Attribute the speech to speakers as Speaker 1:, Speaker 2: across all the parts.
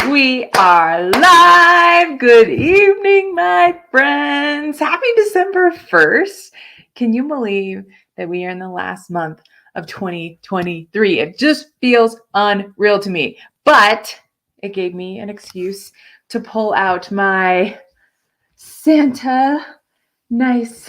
Speaker 1: We are live. Good evening, my friends. Happy December 1st. Can you believe that we are in the last month of 2023? It just feels unreal to me, but it gave me an excuse to pull out my Santa nice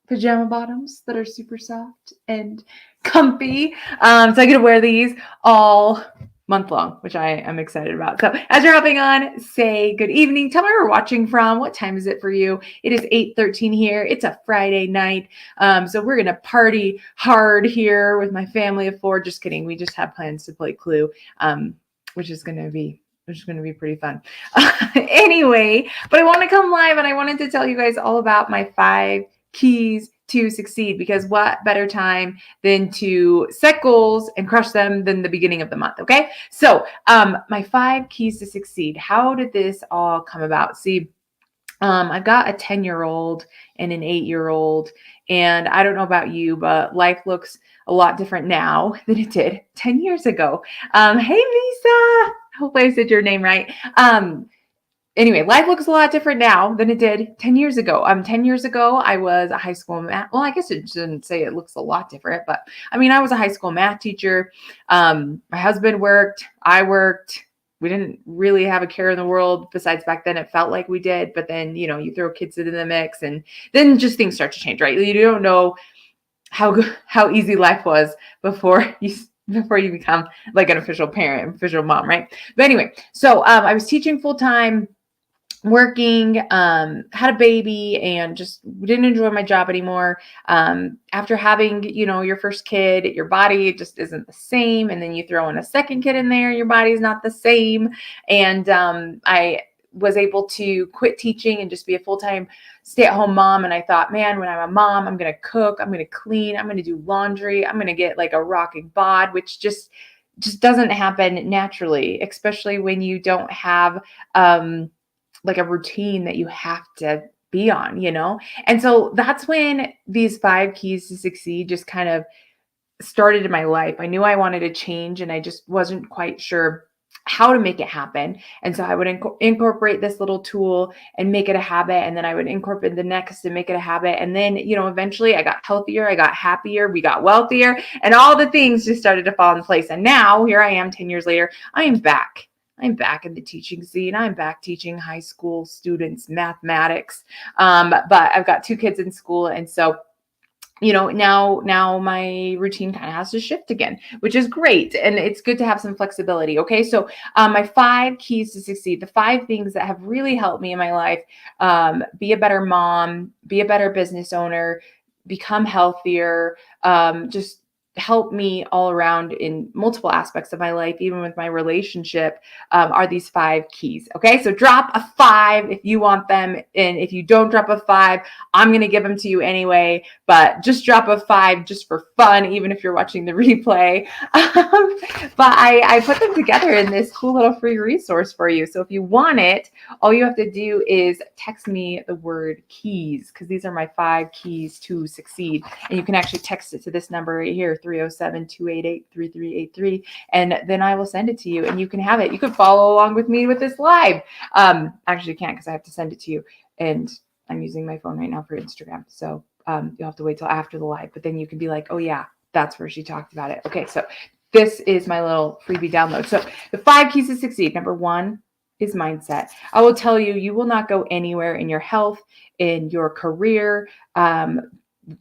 Speaker 1: pajama bottoms that are super soft and comfy. So I get to wear these all month long, which I am excited about. So as you're hopping on, say good evening. Tell me where you're watching from. What time is it for you? It is 8:13 here. It's a Friday night. So we're going to party hard here with my family of four. Just kidding. We just have plans to play Clue, which is going to be pretty fun. Anyway, but I want to come live and I wanted to tell you guys all about my 5 keys to succeed, because what better time than to set goals and crush them than the beginning of the month. Okay. So, my 5 keys to succeed. How did this all come about? See, I've got a 10-year-old and an 8-year-old, and I don't know about you, but life looks a lot different now than it did 10 years ago. Hey, Lisa. Hopefully I said your name right. Anyway, life looks a lot different now than it did 10 years ago. 10 years ago, I was a high school math. Well, I guess it shouldn't say it looks a lot different, but I mean, I was a high school math teacher. My husband worked, I worked. We didn't really have a care in the world. Besides back then, it felt like we did. But then, you throw kids into the mix and then just things start to change, right? You don't know how easy life was before you become like an official parent, official mom, right? But anyway, so I was teaching full time, working, had a baby, and just didn't enjoy my job anymore. After having, your first kid, your body just isn't the same. And then you throw in a second kid in there, your body's not the same. And I was able to quit teaching and just be a full-time stay-at-home mom. And I thought, man, when I'm a mom, I'm going to cook, I'm going to clean, I'm going to do laundry, I'm going to get like a rocking bod, which just doesn't happen naturally, especially when you don't have, like a routine that you have to be on, And so that's when these 5 keys to succeed just kind of started in my life. I knew I wanted to change and I just wasn't quite sure how to make it happen. And so I would incorporate this little tool and make it a habit. And then I would incorporate the next and make it a habit. And then, eventually I got healthier, I got happier, we got wealthier, and all the things just started to fall in place. And now here I am 10 years later, I'm back in the teaching scene. I'm back teaching high school students mathematics. But I've got 2 kids in school. And so, now my routine kind of has to shift again, which is great. And it's good to have some flexibility. Okay. So, my 5 keys to succeed, the 5 things that have really helped me in my life, be a better mom, be a better business owner, become healthier, just help me all around in multiple aspects of my life, even with my relationship, are these 5 keys. Okay. So drop a 5 if you want them. And if you don't drop a 5, I'm going to give them to you anyway, but just drop a 5 just for fun, even if you're watching the replay. But I put them together in this cool little free resource for you. So if you want it, all you have to do is text me the word keys, because these are my 5 keys to succeed. And you can actually text it to this number right here, 307-288-3383. And then I will send it to you and you can have it. You can follow along with me with this live. Actually you can't, because I have to send it to you. And I'm using my phone right now for Instagram. So you'll have to wait till after the live, but then you can be like, oh yeah, that's where she talked about it. Okay. So this is my little freebie download. So the 5 keys to succeed. Number 1 is mindset. I will tell you, you will not go anywhere in your health, in your career,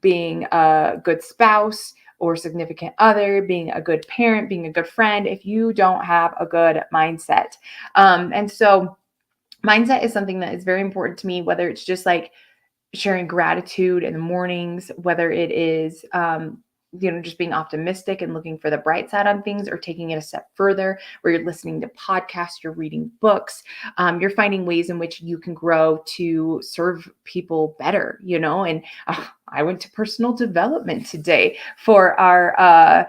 Speaker 1: being a good spouse or significant other, being a good parent, being a good friend, if you don't have a good mindset. And so mindset is something that is very important to me, whether it's just like sharing gratitude in the mornings, whether it is, just being optimistic and looking for the bright side on things, or taking it a step further where you're listening to podcasts, you're reading books, you're finding ways in which you can grow to serve people better, and I went to personal development today for our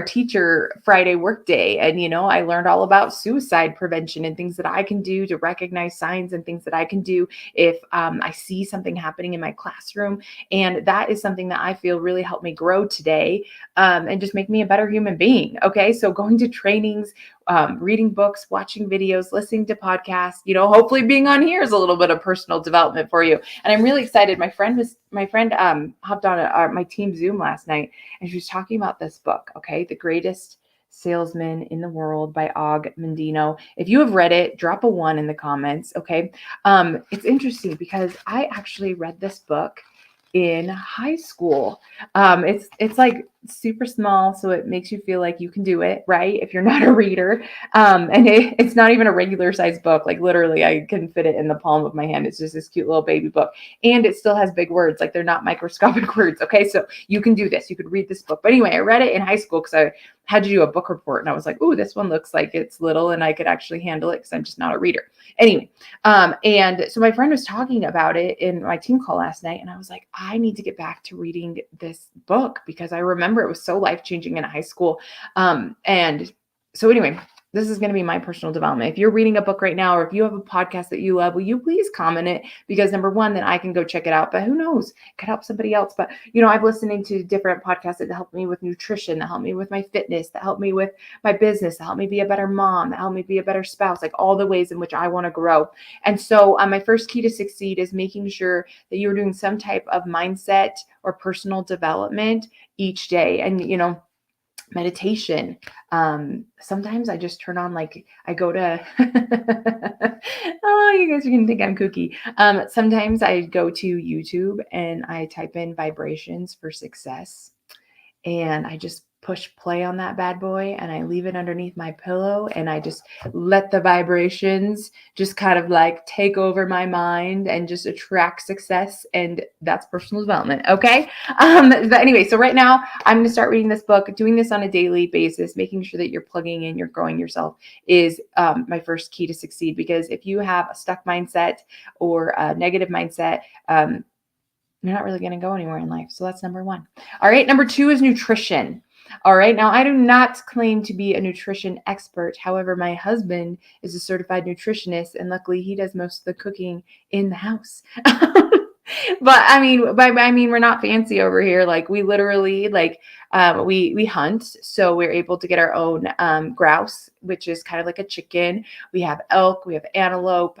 Speaker 1: teacher Friday workday. And, I learned all about suicide prevention and things that I can do to recognize signs and things that I can do if I see something happening in my classroom. And that is something that I feel really helped me grow today, and just make me a better human being. Okay. So going to trainings, reading books, watching videos, listening to podcasts, hopefully being on here is a little bit of personal development for you. And I'm really excited. My friend hopped on my team Zoom last night, and she was talking about this book. Okay. The Greatest Salesman in the World by Og Mandino. If you have read it, drop a 1 in the comments. Okay. It's interesting because I actually read this book in high school. It's like super small, so it makes you feel like you can do it, right? If you're not a reader. And it's not even a regular size book. Like literally I can fit it in the palm of my hand. It's just this cute little baby book. And it still has big words. Like they're not microscopic words. Okay. So you can do this. You could read this book. But anyway, I read it in high school because I had to do a book report, and I was like, "Ooh, this one looks like it's little and I could actually handle it because I'm just not a reader." Anyway, and so my friend was talking about it in my team call last night, and I was like, I need to get back to reading this book because I remember it was so life-changing in high school. And so anyway, this is going to be my personal development. If you're reading a book right now, or if you have a podcast that you love, will you please comment it? Because number one, then I can go check it out, but who knows, it could help somebody else. But, I've listening to different podcasts that help me with nutrition, that help me with my fitness, that help me with my business, that help me be a better mom, that help me be a better spouse, like all the ways in which I want to grow. And so my first key to succeed is making sure that you're doing some type of mindset or personal development each day. And, meditation. Sometimes I just turn on, like I go to, oh, you guys are going to think I'm kooky. Sometimes I go to YouTube and I type in vibrations for success, and I just push play on that bad boy and I leave it underneath my pillow, and I just let the vibrations just kind of like take over my mind and just attract success. And that's personal development. Okay. But anyway, so right now I'm going to start reading this book, doing this on a daily basis, making sure that you're plugging in, you're growing yourself is my first key to succeed. Because if you have a stuck mindset or a negative mindset, you're not really going to go anywhere in life. So that's number 1. All right. Number 2 is nutrition. All right. Now, I do not claim to be a nutrition expert. However, my husband is a certified nutritionist, and luckily he does most of the cooking in the house. But I mean, we're not fancy over here. Like we literally we hunt. So we're able to get our own grouse, which is kind of like a chicken. We have elk, we have antelope,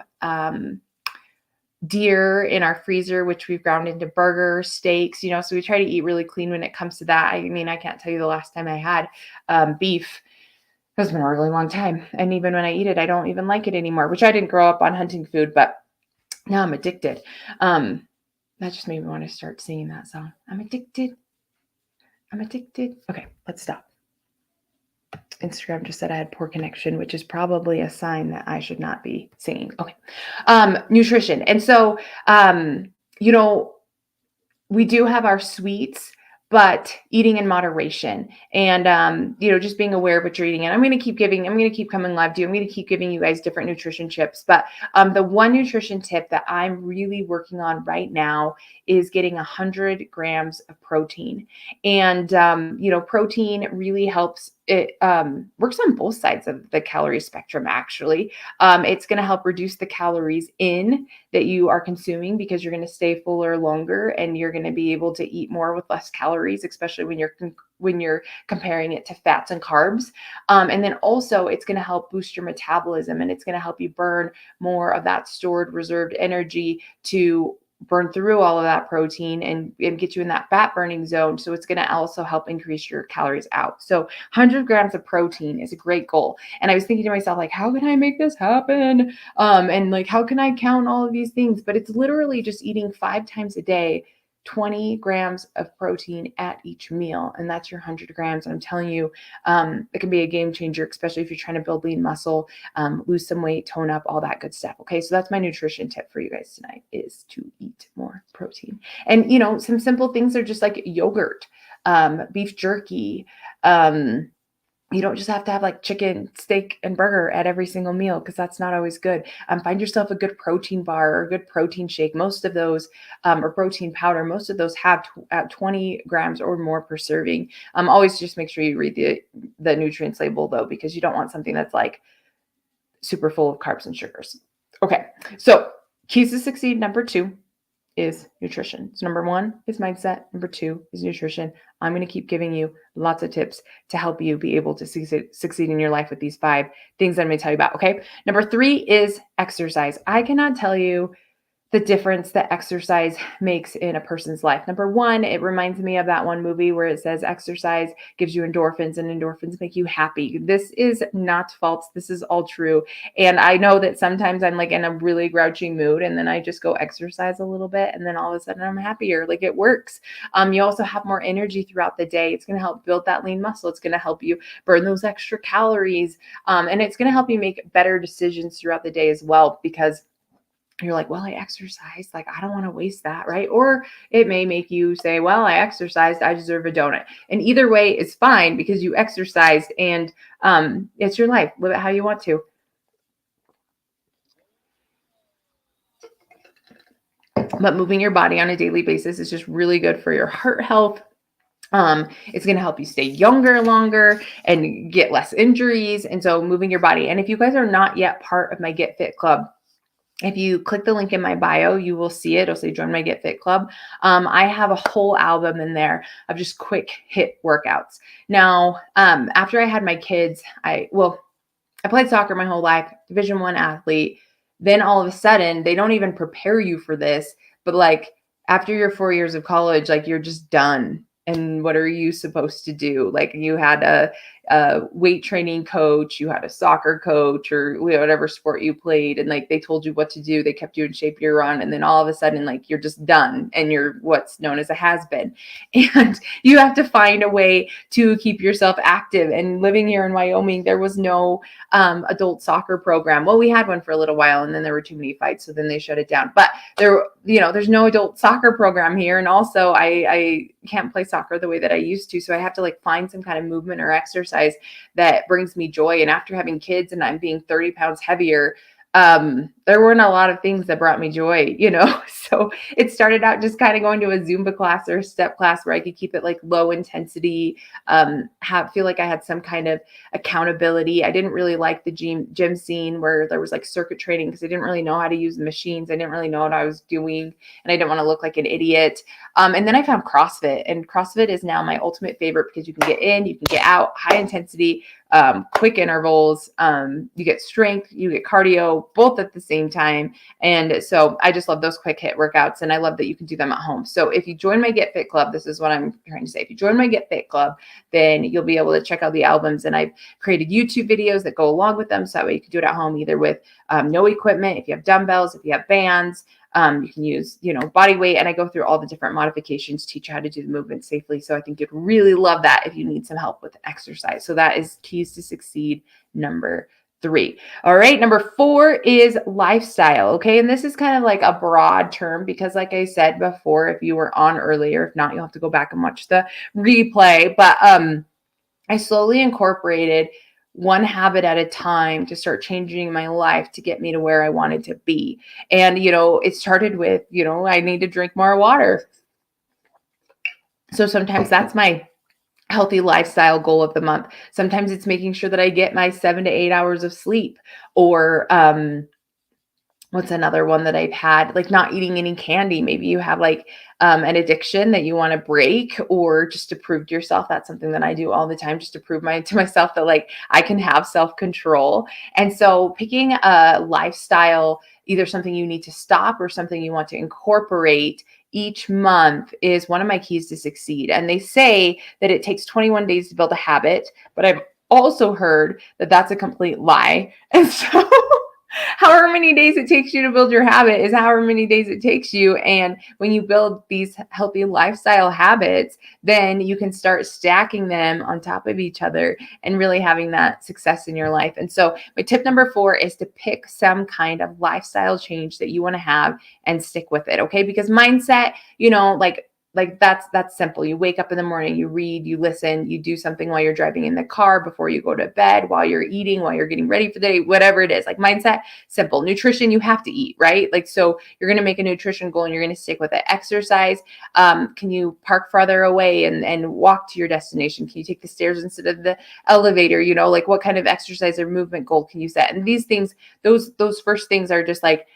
Speaker 1: deer in our freezer, which we've ground into burger steaks, so we try to eat really clean when it comes to that. I mean, I can't tell you the last time I had beef. It's been a really long time. And even when I eat it, I don't even like it anymore, which I didn't grow up on hunting food, but now I'm addicted. That just made me want to start singing that song. I'm addicted. Okay, let's stop. Instagram just said I had poor connection, which is probably a sign that I should not be singing. Okay. Nutrition. And so, we do have our sweets, but eating in moderation, and, just being aware of what you're eating. And I'm going to keep coming live to you. I'm going to keep giving you guys different nutrition tips. But the one nutrition tip that I'm really working on right now is getting 100 grams of protein. And, protein really helps. It works on both sides of the calorie spectrum, actually. It's going to help reduce the calories in that you are consuming, because you're going to stay fuller longer, and you're going to be able to eat more with less calories, especially when you're comparing it to fats and carbs. And then also it's going to help boost your metabolism, and it's going to help you burn more of that stored reserved energy to burn through all of that protein and get you in that fat burning zone. So it's going to also help increase your calories out. So 100 grams of protein is a great goal. And I was thinking to myself, like, how can I make this happen? And like, how can I count all of these things? But it's literally just eating 5 times a day, 20 grams of protein at each meal. And that's your 100 grams. And I'm telling you, it can be a game changer, especially if you're trying to build lean muscle, lose some weight, tone up, all that good stuff. Okay. So that's my nutrition tip for you guys tonight, is to eat more protein. And, some simple things are just like yogurt, beef jerky, you don't just have to have like chicken, steak, and burger at every single meal, because that's not always good. Find yourself a good protein bar or a good protein shake. Most of those, or protein powder, most of those have 20 grams or more per serving. Always just make sure you read the nutrients label, though, because you don't want something that's like super full of carbs and sugars. Okay, so keys to succeed number 2 is nutrition. So number 1 is mindset. Number 2 is nutrition. I'm going to keep giving you lots of tips to help you be able to succeed in your life with these 5 things I'm going to tell you about. Okay. Number 3 is exercise. I cannot tell you the difference that exercise makes in a person's life. Number 1, it reminds me of that one movie where it says exercise gives you endorphins and endorphins make you happy. This is not false. This is all true. And I know that sometimes I'm like in a really grouchy mood and then I just go exercise a little bit and then all of a sudden I'm happier. Like it works. You also have more energy throughout the day. It's going to help build that lean muscle. It's going to help you burn those extra calories. And it's going to help you make better decisions throughout the day as well, because you're like, well, I exercised. Like, I don't want to waste that, right? Or it may make you say, well, I exercised. I deserve a donut. And either way is fine because you exercised and it's your life. Live it how you want to. But moving your body on a daily basis is just really good for your heart health. It's going to help you stay younger longer and get less injuries. And so moving your body. And if you guys are not yet part of my Get Fit Club, if you click the link in my bio, you will see it. It'll say join my Get Fit Club. I have a whole album in there of just quick hit workouts. Now, after I had my kids, I played soccer my whole life, Division I athlete. Then all of a sudden, they don't even prepare you for this. But like after your 4 years of college, like you're just done. And what are you supposed to do? Like you had a weight training coach, you had a soccer coach or whatever sport you played. And like, they told you what to do. They kept you in shape year round. And then all of a sudden, like you're just done and you're what's known as a has-been. And you have to find a way to keep yourself active. And living here in Wyoming, there was no adult soccer program. Well, we had one for a little while and then there were too many fights. So then they shut it down. But there's no adult soccer program here. And also I can't play soccer the way that I used to. So I have to like find some kind of movement or exercise that brings me joy. And after having kids and I'm being 30 pounds heavier, there weren't a lot of things that brought me joy, So it started out just kind of going to a Zumba class or a step class where I could keep it like low intensity, feel like I had some kind of accountability. I didn't really like the gym scene where there was like circuit training because I didn't really know how to use the machines. I didn't really know what I was doing and I didn't want to look like an idiot. And then I found CrossFit, and CrossFit is now my ultimate favorite because you can get in, you can get out, high intensity, quick intervals. You get strength, you get cardio, both at the same time. And so I just love those quick hit workouts, and I love that you can do them at home. So if you join my Get Fit Club, this is what I'm trying to say. If you join my Get Fit Club, then you'll be able to check out the albums, and I've created YouTube videos that go along with them. So that way you can do it at home, either with no equipment, if you have dumbbells, if you have bands. You can use, body weight, and I go through all the different modifications, teach you how to do the movement safely. So I think you'd really love that if you need some help with exercise. So that is Keys to Succeed number 3. All right. Number 4 is lifestyle. Okay. And this is kind of like a broad term because like I said before, if you were on earlier, if not, you'll have to go back and watch the replay. But I slowly incorporated one habit at a time to start changing my life to get me to where I wanted to be. And, it started with, I need to drink more water. So sometimes that's my healthy lifestyle goal of the month. Sometimes it's making sure that I get my 7 to 8 hours of sleep, or, what's another one that I've had? Like not eating any candy. Maybe you have like an addiction that you want to break, or just to prove to yourself. That's something that I do all the time, just to prove to myself that like I can have self-control. And so picking a lifestyle, either something you need to stop or something you want to incorporate each month, is one of my keys to succeed. And they say that it takes 21 days to build a habit, but I've also heard that that's a complete lie. And so however many days it takes you to build your habit is however many days it takes you. And when you build these healthy lifestyle habits, then you can start stacking them on top of each other and really having that success in your life. And so my tip number 4 is to pick some kind of lifestyle change that you want to have and stick with it. Okay. Because mindset, like that's simple. You wake up in the morning, you read, you listen, you do something while you're driving in the car, before you go to bed, while you're eating, while you're getting ready for the day, whatever it is. Like mindset, simple. Nutrition, you have to eat, right? Like, so you're going to make a nutrition goal and you're going to stick with it. Exercise, can you park farther away and walk to your destination? Can you take the stairs instead of the elevator? Like what kind of exercise or movement goal can you set? And these things, those first things are just like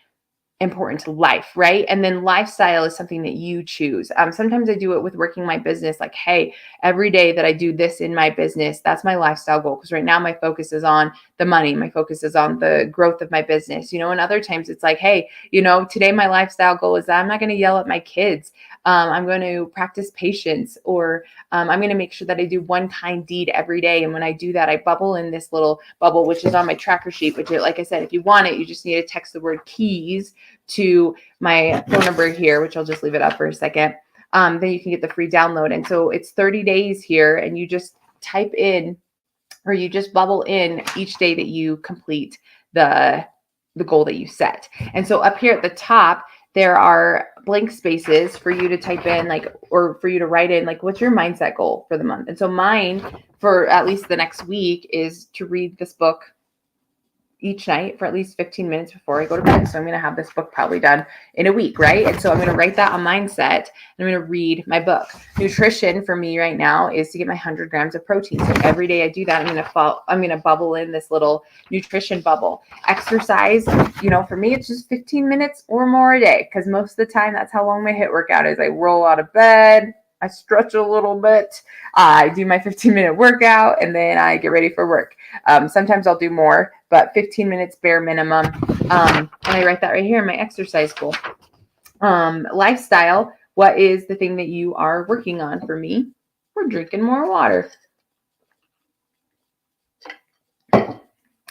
Speaker 1: important to life, right? And then lifestyle is something that you choose. Sometimes I do it with working my business, like, hey, every day that I do this in my business, that's my lifestyle goal. Because right now my focus is on the money, my focus is on the growth of my business, and other times it's like, hey, today my lifestyle goal is that I'm not going to yell at my kids. I'm going to practice patience, or I'm going to make sure that I do one kind deed every day. And when I do that, I bubble in this little bubble, which is on my tracker sheet, which, like I said, if you want it, you just need to text the word keys to my phone number here, which I'll just leave it up for a second. Then you can get the free download. And so it's 30 days here, and you just type in, or you just bubble in each day that you complete the goal that you set. And so up here at the top, there are blank spaces for you to type in, like, or for you to write in, like, what's your mindset goal for the month? And so mine, for at least the next week, is to read this book each night for at least 15 minutes before I go to bed. So I'm going to have this book probably done in a week, right? And so I'm going to write that on mindset, and I'm going to read my book. Nutrition for me right now is to get my 100 grams of protein. So every day I do that, I'm going to bubble in this little nutrition bubble. Exercise, for me, it's just 15 minutes or more a day, because most of the time that's how long my HIIT workout is. I roll out of bed, I stretch a little bit, I do my 15-minute workout, and then I get ready for work. Sometimes I'll do more, but 15 minutes bare minimum. And I write that right here in my exercise goal. Lifestyle, what is the thing that you are working on? For me, we're drinking more water. And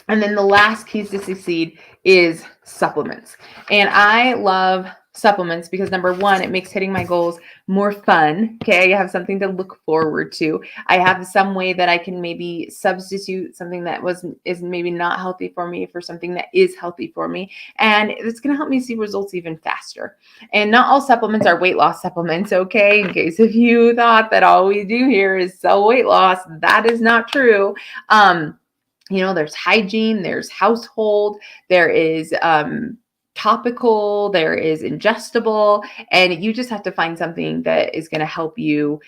Speaker 1: then the last keys to succeed is supplements. And I love supplements because, number one, it makes hitting my goals more fun. Okay. I have something to look forward to. I have some way that I can maybe substitute something that is maybe not healthy for me for something that is healthy for me. And it's going to help me see results even faster. And not all supplements are weight loss supplements. Okay. In case if you thought that all we do here is sell weight loss, that is not true. There's hygiene, there's household, there is topical, there is ingestible, and you just have to find something that is going to help you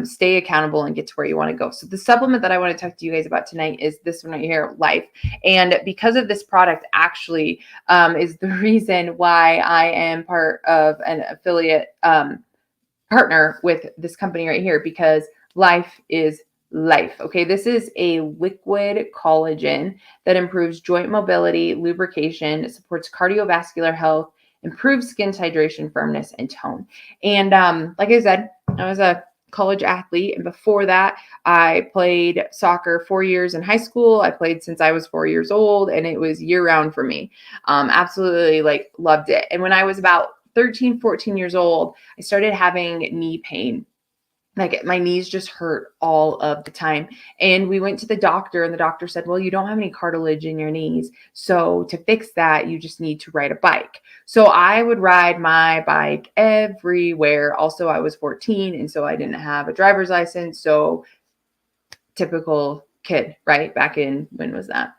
Speaker 1: stay accountable and get to where you want to go. So the supplement that I want to talk to you guys about tonight is this one right here, Life. And because of this product actually is the reason why I am part of an affiliate partner with this company right here, because Life is life. Okay, this is a liquid collagen that improves joint mobility, lubrication, supports cardiovascular health, improves skin hydration, firmness, and tone. And like I said, I was a college athlete, and before that I played soccer 4 years in high school. I played since I was 4 years old, and it was year round for me. Absolutely loved it. And when I was about 13, 14 years old, I started having knee pain. Like, my knees just hurt all of the time. And we went to the doctor, and the doctor said, well, you don't have any cartilage in your knees. So to fix that, you just need to ride a bike. So I would ride my bike everywhere. Also, I was 14, and so I didn't have a driver's license. So typical kid, right? Back in, when was that?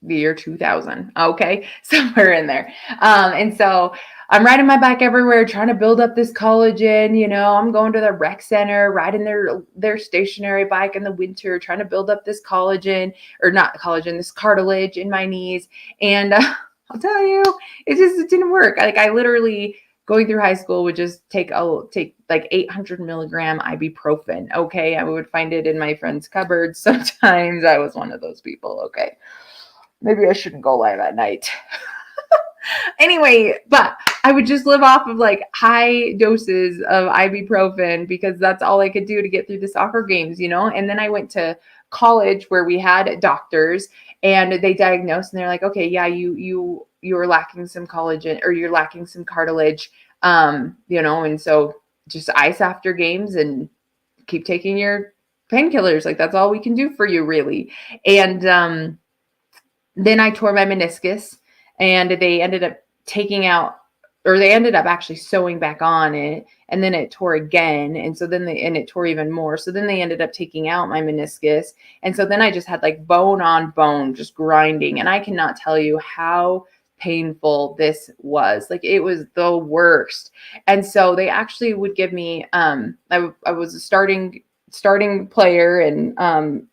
Speaker 1: The year 2000. Okay. Somewhere in there. And so I'm riding my bike everywhere, trying to build up this collagen. I'm going to the rec center, riding their stationary bike in the winter, trying to build up this collagen, or not collagen, this cartilage in my knees. And I'll tell you, it didn't work. Like, I literally, going through high school, would just take like 800 milligram ibuprofen. Okay. I would find it in my friend's cupboard. Sometimes I was one of those people. Okay. Maybe I shouldn't go live at night. Anyway, but I would just live off of like high doses of ibuprofen because that's all I could do to get through the soccer games, And then I went to college where we had doctors, and they diagnosed, and they're like, okay, yeah, you're lacking some collagen, or you're lacking some cartilage, and so just ice after games and keep taking your painkillers. Like, that's all we can do for you, really. And then I tore my meniscus, and they ended up actually sewing back on it, and then it tore again. And so then it tore even more. So then they ended up taking out my meniscus. And so then I just had like bone on bone, just grinding. And I cannot tell you how painful this was. Like, it was the worst. And so they actually would give me, I was a starting player, and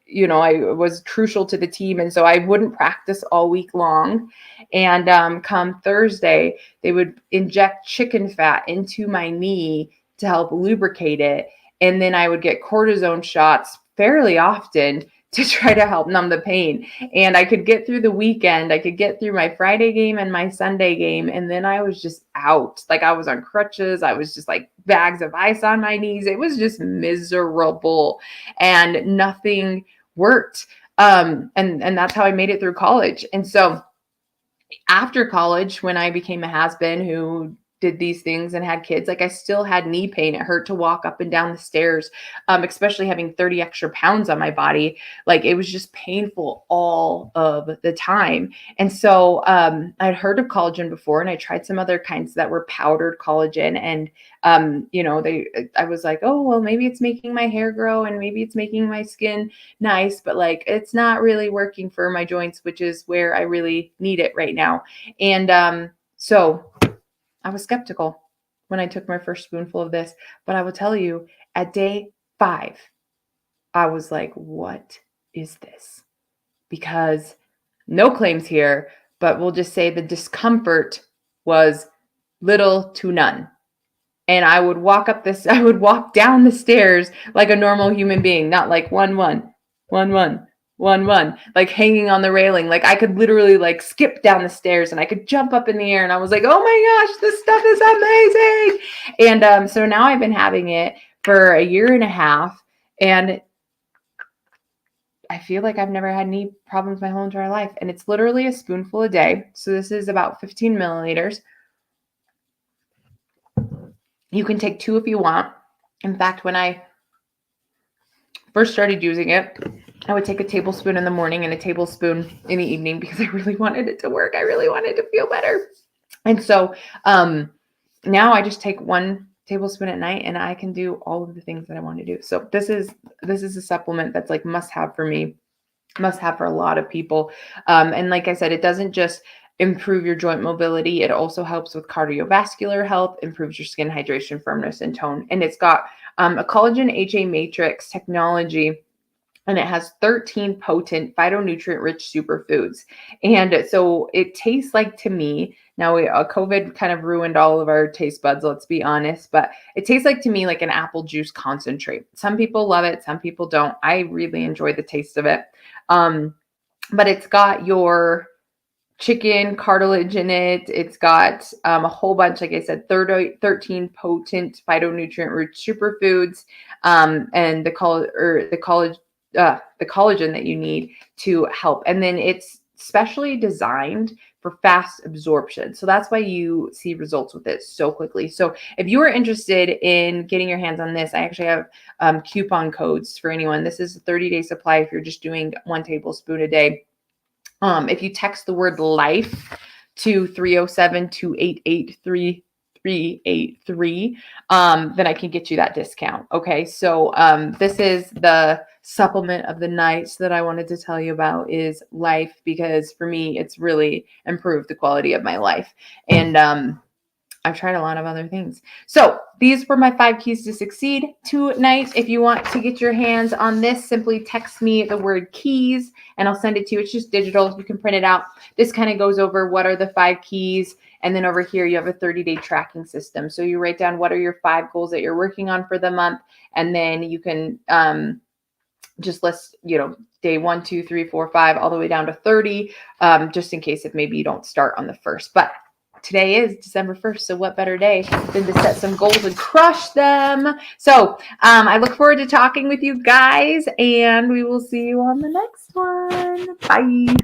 Speaker 1: I was crucial to the team. And so I wouldn't practice all week long. And come Thursday, they would inject chicken fat into my knee to help lubricate it. And then I would get cortisone shots fairly often to try to help numb the pain. And I could get through the weekend. I could get through my Friday game and my Sunday game. And then I was just out. Like, I was on crutches. I was just like bags of ice on my knees. It was just miserable and nothing worked. And that's how I made it through college. And so after college, when I became a has-been who did these things and had kids, like, I still had knee pain. It hurt to walk up and down the stairs, especially having 30 extra pounds on my body. Like, it was just painful all of the time. And so I'd heard of collagen before, and I tried some other kinds that were powdered collagen. And I was like, oh, well, maybe it's making my hair grow and maybe it's making my skin nice, but like, it's not really working for my joints, which is where I really need it right now. And so I was skeptical when I took my first spoonful of this, but I will tell you, at day 5, I was like, what is this? Because no claims here, but we'll just say the discomfort was little to none. And I would walk down the stairs like a normal human being, not like 1, 1, 1, 1, 1, 1, like hanging on the railing. Like, I could literally like skip down the stairs and I could jump up in the air, and I was like, oh my gosh, this stuff is amazing. And so now I've been having it for a year and a half, and I feel like I've never had any problems my whole entire life. And it's literally a spoonful a day. So this is about 15 milliliters. You can take 2 if you want. In fact, when I first started using it, I would take a tablespoon in the morning and a tablespoon in the evening because I really wanted it to work. I really wanted to feel better. And so now I just take 1 tablespoon at night, and I can do all of the things that I want to do. So this is a supplement that's like must have for me, must have for a lot of people. And like I said, it doesn't just improve your joint mobility. It also helps with cardiovascular health, improves your skin hydration, firmness, and tone. And it's got a collagen HA matrix technology, and it has 13 potent phytonutrient-rich superfoods. And so it tastes like, to me, now COVID kind of ruined all of our taste buds, let's be honest, but it tastes like, to me, like an apple juice concentrate. Some people love it, some people don't. I really enjoy the taste of it. But it's got your chicken cartilage in it. It's got a whole bunch, like I said, 13 potent phytonutrient-rich superfoods, and the collagen that you need to help. And then it's specially designed for fast absorption. So that's why you see results with it so quickly. So if you are interested in getting your hands on this, I actually have coupon codes for anyone. This is a 30-day supply if you're just doing 1 tablespoon a day. If you text the word LIFE to 307-288-3383, then I can get you that discount. Okay. So this is the supplement of the night that I wanted to tell you about, is LIFE, because for me, it's really improved the quality of my life. And I've tried a lot of other things. So these were my 5 keys to succeed tonight. If you want to get your hands on this, simply text me the word keys and I'll send it to you. It's just digital. You can print it out. This kind of goes over what are the 5 keys. And then over here, you have a 30-day tracking system. So you write down what are your 5 goals that you're working on for the month. And then you can just list, day 1, 2, 3, 4, 5, all the way down to 30, just in case if maybe you don't start on the 1st. But today is December 1st, so what better day than to set some goals and crush them? So I look forward to talking with you guys, and we will see you on the next one. Bye.